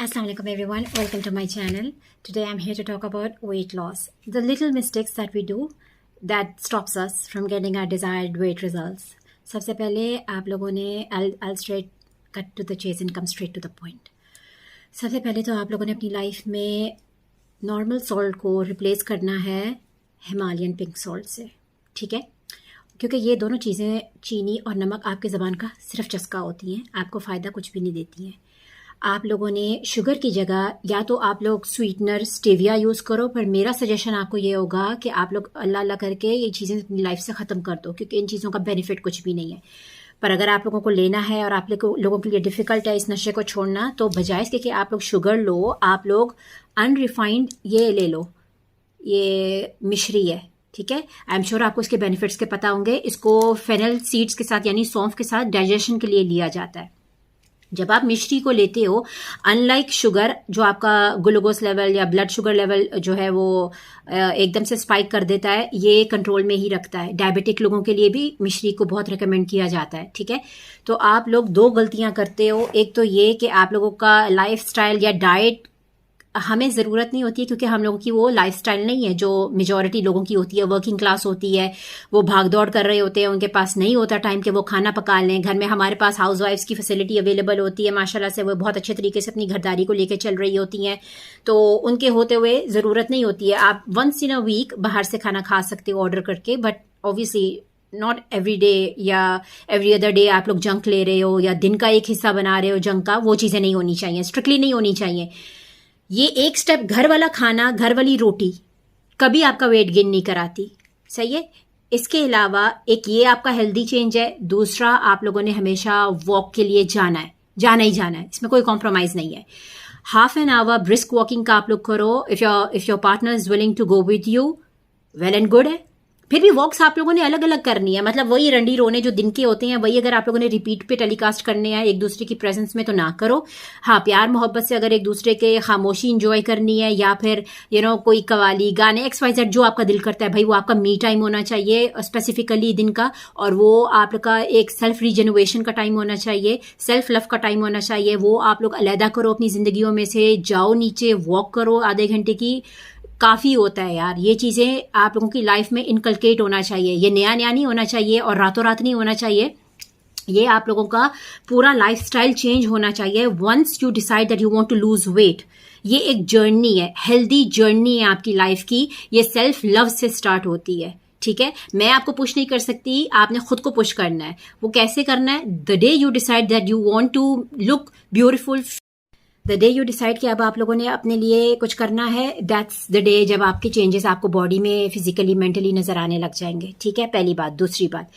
Assalamualaikum everyone, welcome to my channel. Today I'm here to talk about weight loss. The little mistakes that we do that stops us from getting our desired weight results. सबसे पहले आप लोगों ने I'll straight cut to the chase and come straight to the point. सबसे पहले तो आप लोगों ने अपनी लाइफ में नॉर्मल सॉल्ट को रिप्लेस करना है हिमालयन पिंक सॉल्ट से, ठीक है? क्योंकि ये दोनों चीज़ें, चीनी और नमक, आपके ज़बान का सिर्फ चस्का होती हैं, आपको फ़ायदा कुछ भी नहीं देती हैं. आप लोगों ने शुगर की जगह या तो आप लोग स्वीटनर स्टेविया यूज़ करो, पर मेरा सजेशन आपको ये होगा कि आप लोग अल्लाह अल्लाह करके ये चीज़ें अपनी लाइफ से ख़त्म कर दो, क्योंकि इन चीज़ों का बेनिफिट कुछ भी नहीं है. पर अगर आप लोगों को लेना है और आप लोगों के लिए डिफ़िकल्ट है इस नशे को छोड़ना, तो बजाय इसके कि आप लोग शुगर लो, आप लोग अनरिफाइंड ये ले लो, ये मिश्री है, ठीक है? आई एम श्योर आपको इसके बेनिफिट्स के पता होंगे. इसको फेनल सीड्स के साथ यानी सौंफ के साथ डाइजेशन के लिए लिया जाता है. जब आप मिश्री को लेते हो, अनलाइक शुगर जो आपका ग्लूकोज लेवल या ब्लड शुगर लेवल जो है वो एकदम से स्पाइक कर देता है, ये कंट्रोल में ही रखता है. डायबिटिक लोगों के लिए भी मिश्री को बहुत रिकमेंड किया जाता है, ठीक है? तो आप लोग दो गलतियां करते हो. एक तो ये कि आप लोगों का लाइफ स्टाइल या डाइट हमें ज़रूरत नहीं होती है, क्योंकि हम लोगों की वो लाइफस्टाइल नहीं है जो मेजॉरिटी लोगों की होती है. वर्किंग क्लास होती है, वो भाग दौड़ कर रहे होते हैं, उनके पास नहीं होता टाइम कि वो खाना पका लें. घर में हमारे पास हाउस वाइफ्स की फैसिलिटी अवेलेबल होती है माशाल्लाह से, वो बहुत अच्छे तरीके से अपनी घरदारी को लेकर चल रही होती हैं, तो उनके होते हुए ज़रूरत नहीं होती है. आप वंस इन अ वीक बाहर से खाना खा सकते हो ऑर्डर करके, but obviously not every day या एवरी अदर डे आप लोग जंक ले रहे हो या दिन का एक हिस्सा बना रहे हो जंक का. वो चीज़ें नहीं होनी चाहिए, स्ट्रिक्टली नहीं होनी चाहिए. ये एक स्टेप, घर वाला खाना, घर वाली रोटी कभी आपका वेट गेन नहीं कराती, सही है? इसके अलावा एक ये आपका हेल्दी चेंज है. दूसरा, आप लोगों ने हमेशा वॉक के लिए जाना है, जाना ही जाना है, इसमें कोई कॉम्प्रोमाइज़ नहीं है. Half an hour brisk walking का आप लोग करो. If your partner is willing to go with you, well and good है. फिर भी वॉक्स आप लोगों ने अलग अलग करनी है, मतलब वही रंडी रोने जो दिन के होते हैं वही अगर आप लोगों ने रिपीट पे टेलीकास्ट करने हैं एक दूसरे की प्रेजेंस में, तो ना करो. हाँ, प्यार मोहब्बत से अगर एक दूसरे के खामोशी इंजॉय करनी है या फिर कोई कवाली गाने XYZ जो आपका दिल करता है, भाई वो आपका मी टाइम होना चाहिए स्पेसिफिकली दिन का, और वो आपका एक सेल्फ रिजेनरेशन का टाइम होना चाहिए, सेल्फ लव का टाइम होना चाहिए. वो आप लोग अलहदा करो अपनी जिंदगियों में से, जाओ नीचे वॉक करो आधे घंटे की, काफ़ी होता है यार. ये चीज़ें आप लोगों की लाइफ में इनकलकेट होना चाहिए. ये नया नया नहीं होना चाहिए और रातों रात नहीं होना चाहिए. ये आप लोगों का पूरा लाइफस्टाइल चेंज होना चाहिए. Once you decide that you want to lose weight, ये एक जर्नी है, हेल्दी जर्नी है आपकी लाइफ की. ये सेल्फ लव से स्टार्ट होती है, ठीक है? मैं आपको पुश नहीं कर सकती, आपने खुद को पुश करना है. वो कैसे करना है? The day you decide that you want to look beautiful, the day you decide कि अब आप लोगों ने अपने लिए कुछ करना है, दैट्स द डे जब आपके चेंजेस आपको बॉडी में फिजिकली मेंटली नजर आने लग जाएंगे, ठीक है? पहली बात. दूसरी बात,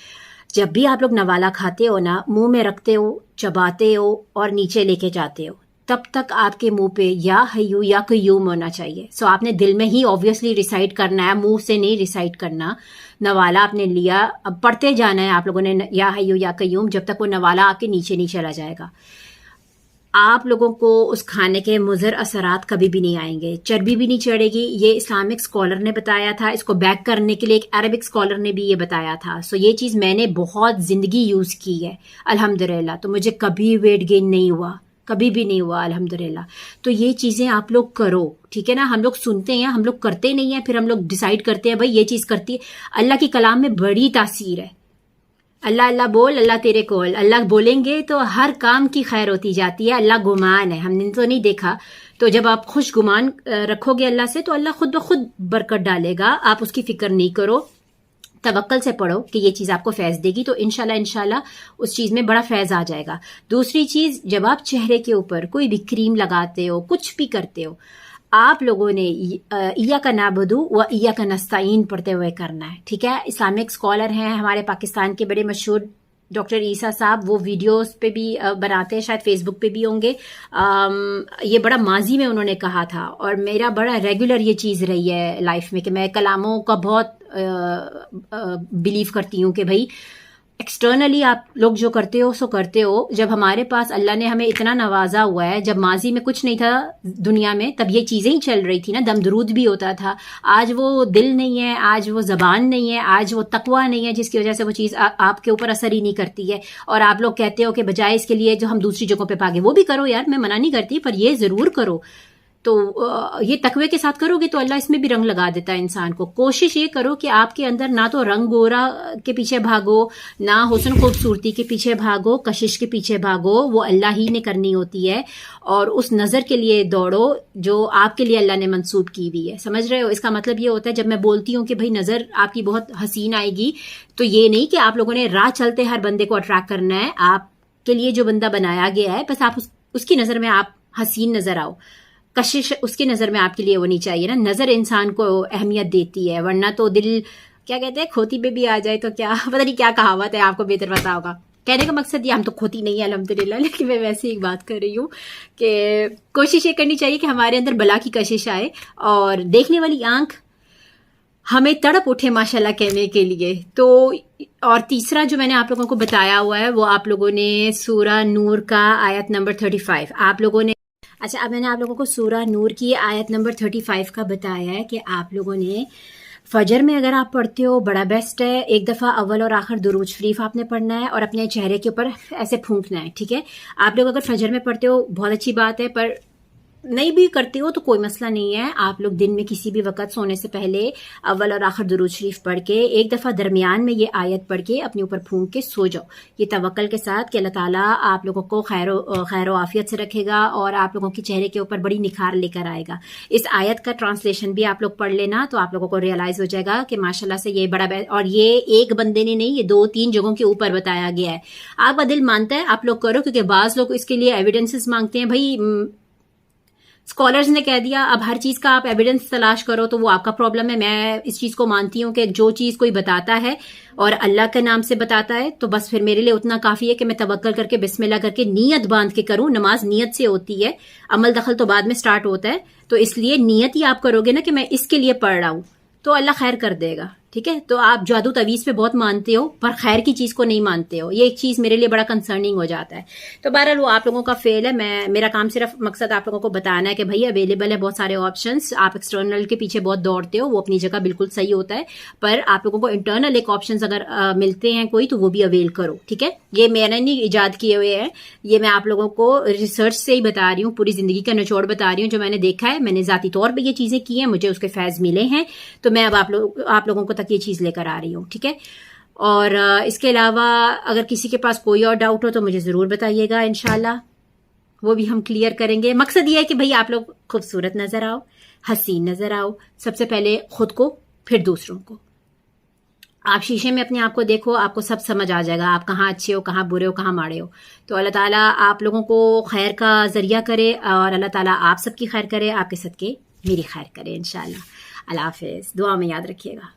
जब भी आप लोग नवाला खाते हो ना, मुंह में रखते हो, चबाते हो और नीचे लेके जाते हो, तब तक आपके मुंह पे या हयू या कयूम होना चाहिए. सो आपने दिल में ही ऑब्वियसली रिसाइट करना है, मुंह से नहीं रिसाइट करना. नवाला आपने लिया, अब पढ़ते जाना है आप लोगों ने या हयू या कयूम, जब तक वो नवाला आपके नीचे नहीं चला जाएगा. आप लोगों को उस खाने के मुज़र असरात कभी भी नहीं आएंगे, चर्बी भी नहीं चढ़ेगी. ये इस्लामिक स्कॉलर ने बताया था, इसको बैक करने के लिए एक अरबिक स्कॉलर ने भी ये बताया था. सो ये चीज़ मैंने बहुत ज़िंदगी यूज़ की है अल्हम्दुलिल्लाह, तो मुझे कभी वेट गेन नहीं हुआ, कभी भी नहीं हुआ अल्हम्दुलिल्लाह. तो ये चीज़ें आप लोग करो, ठीक है ना? हम लोग सुनते हैं, हम लोग करते नहीं हैं, फिर हम लोग डिसाइड करते हैं भाई ये चीज़ करती है. अल्लाह की कलाम में बड़ी तासीर है. अल्लाह अल्लाह बोल, अल्लाह तेरे कोल. अल्लाह बोलेंगे तो हर काम की खैर होती जाती है. अल्लाह गुमान है, हमने तो नहीं देखा. तो जब आप खुश गुमान रखोगे अल्लाह से, तो अल्लाह खुद ब खुद बरकत डालेगा. आप उसकी फिक्र नहीं करो, तवक्कल से पढ़ो कि ये चीज़ आपको फैज़ देगी, तो इंशाल्लाह उस चीज़ में बड़ा फैज़ आ जाएगा. दूसरी चीज़, जब आप चेहरे के ऊपर कोई भी क्रीम लगाते हो, कुछ भी करते हो, आप लोगों ने इय्याका नाबुदु व इय्याका नस्ताईन पढ़ते हुए करना है, ठीक है? इस्लामिक स्कॉलर हैं हमारे पाकिस्तान के बड़े मशहूर डॉक्टर ईसा साहब, वो वीडियोस पे भी बनाते हैं, शायद फेसबुक पे भी होंगे. ये बड़ा माजी में उन्होंने कहा था, और मेरा बड़ा रेगुलर ये चीज़ रही है लाइफ में कि मैं कलामों का बहुत बिलीव करती हूँ कि भाई ایکسٹرنلی آپ لوگ جو کرتے ہو سو کرتے ہو. جب ہمارے پاس اللہ نے ہمیں اتنا نوازا ہوا ہے, جب ماضی میں کچھ نہیں تھا دنیا میں تب یہ چیزیں ہی چل رہی تھی نا, دم درود بھی ہوتا تھا. آج وہ دل نہیں ہے, آج وہ زبان نہیں ہے, آج وہ تقویٰ نہیں ہے جس کی وجہ سے وہ چیز آپ کے اوپر اثر ہی نہیں کرتی ہے. اور آپ لوگ کہتے ہو کہ بجائے اس کے لیے جو ہم دوسری جگہوں پہ بھاگیں, وہ بھی کرو یار, میں منع نہیں کرتی, پر یہ ضرور کرو. تو یہ تقوی کے ساتھ کرو گے تو اللہ اس میں بھی رنگ لگا دیتا ہے انسان کو. کوشش یہ کرو کہ آپ کے اندر نہ تو رنگ گورا کے پیچھے بھاگو, نہ حسن خوبصورتی کے پیچھے بھاگو, کشش کے پیچھے بھاگو, وہ اللہ ہی نے کرنی ہوتی ہے. اور اس نظر کے لیے دوڑو جو آپ کے لیے اللہ نے منسوب کی ہوئی ہے. سمجھ رہے ہو؟ اس کا مطلب یہ ہوتا ہے جب میں بولتی ہوں کہ بھائی نظر آپ کی بہت حسین آئے گی, تو یہ نہیں کہ آپ لوگوں نے راہ چلتے ہر بندے کو اٹریکٹ کرنا ہے. آپ کے لیے جو بندہ بنایا گیا ہے بس آپ اس کی نظر میں آپ حسین نظر آؤ, کشش اس کی نظر میں آپ کے لیے ہونی چاہیے نا. نظر انسان کو اہمیت دیتی ہے, ورنہ تو دل کیا کہتے ہیں کھوتی پہ بھی آ جائے تو کیا پتہ نہیں کیا کہاوت ہے, آپ کو بہتر پتا ہوگا. کہنے کا مقصد یہ, ہم تو کھوتی نہیں ہے الحمدللہ, لیکن میں ویسے ہی بات کر رہی ہوں کہ کوشش یہ کرنی چاہیے کہ ہمارے اندر بلا کی کشش آئے اور دیکھنے والی آنکھ ہمیں تڑپ اٹھے ماشاءاللہ کہنے کے لیے. تو اور تیسرا جو میں نے آپ لوگوں کو بتایا ہوا ہے وہ آپ لوگوں نے سورہ نور کا آیت نمبر 35 آپ لوگوں نے, اچھا اب میں نے آپ لوگوں کو سورہ نور کی آیت نمبر 35 کا بتایا ہے کہ آپ لوگوں نے فجر میں اگر آپ پڑھتے ہو بڑا بیسٹ ہے, ایک دفعہ اول اور آخر درود شریف آپ نے پڑھنا ہے اور اپنے چہرے کے اوپر ایسے پھونکنا ہے. ٹھیک ہے, آپ لوگ اگر فجر میں پڑھتے ہو بہت اچھی بات ہے, پر نہیں بھی کرتے ہو تو کوئی مسئلہ نہیں ہے. آپ لوگ دن میں کسی بھی وقت سونے سے پہلے اول اور آخر درود شریف پڑھ کے ایک دفعہ درمیان میں یہ آیت پڑھ کے اپنے اوپر پھونک کے سو جاؤ, یہ توکل کے ساتھ کہ اللہ تعالیٰ آپ لوگوں کو خیر و عافیت سے رکھے گا اور آپ لوگوں کے چہرے کے اوپر بڑی نکھار لے کر آئے گا. اس آیت کا ٹرانسلیشن بھی آپ لوگ پڑھ لینا تو آپ لوگوں کو ریئلائز ہو جائے گا کہ ماشاءاللہ سے یہ بڑا اور یہ ایک بندے نے نہیں, یہ 2-3 جگہوں کے اوپر بتایا گیا ہے. آپ کا دل مانتا ہے آپ لوگ کرو, کیونکہ بعض لوگ اس کے لیے ایویڈنسز مانگتے ہیں. بھائی اسکالرز نے کہہ دیا اب ہر چیز کا آپ ایویڈنس تلاش کرو, تو وہ آپ کا پرابلم ہے. میں اس چیز کو مانتی ہوں کہ جو چیز کوئی بتاتا ہے اور اللہ کے نام سے بتاتا ہے تو بس پھر میرے لیے اتنا کافی ہے کہ میں توکل کر کے بسم اللہ کر کے نیت باندھ کے کروں. نماز نیت سے ہوتی ہے, عمل دخل تو بعد میں سٹارٹ ہوتا ہے. تو اس لیے نیت ہی آپ کرو گے نا کہ میں اس کے لیے پڑھ رہا ہوں, تو اللہ خیر کر دے گا. ٹھیک ہے, تو آپ جادو تعویذ پہ بہت مانتے ہو پر خیر کی چیز کو نہیں مانتے ہو, یہ ایک چیز میرے لیے بڑا کنسرننگ ہو جاتا ہے. تو بہرحال وہ آپ لوگوں کا فیل ہے. میرا کام صرف مقصد آپ لوگوں کو بتانا ہے کہ بھائی اویلیبل ہے بہت سارے آپشنس. آپ ایکسٹرنل کے پیچھے بہت دوڑتے ہو, وہ اپنی جگہ بالکل صحیح ہوتا ہے, پر آپ لوگوں کو انٹرنل ایک آپشنز اگر ملتے ہیں کوئی تو وہ بھی اویل کرو. ٹھیک ہے, یہ میں نے نہیں ایجاد کیے ہوئے ہیں, یہ میں آپ لوگوں کو ریسرچ سے ہی بتا رہی ہوں, پوری زندگی کا نچوڑ بتا رہی ہوں جو میں نے دیکھا ہے. میں نے ذاتی طور پہ یہ چیزیں کی ہیں, مجھے اس کے فیض ملے ہیں, تو میں اب آپ لوگوں کو تک یہ چیز لے کر آ رہی ہوں. ٹھیک ہے, اور اس کے علاوہ اگر کسی کے پاس کوئی اور ڈاؤٹ ہو تو مجھے ضرور بتائیے گا, انشاءاللہ وہ بھی ہم کلیئر کریں گے. مقصد یہ ہے کہ بھئی آپ لوگ خوبصورت نظر آؤ, حسین نظر آؤ, سب سے پہلے خود کو پھر دوسروں کو. آپ شیشے میں اپنے آپ کو دیکھو, آپ کو سب سمجھ آ جائے گا آپ کہاں اچھے ہو, کہاں برے ہو, کہاں ماڑے ہو. تو اللہ تعالیٰ آپ لوگوں کو خیر کا ذریعہ کرے اور اللہ تعالیٰ آپ سب کی خیر کرے, آپ کے صدقے میری خیر کرے انشاءاللہ. اللہ حافظ, دعا میں یاد رکھیے گا.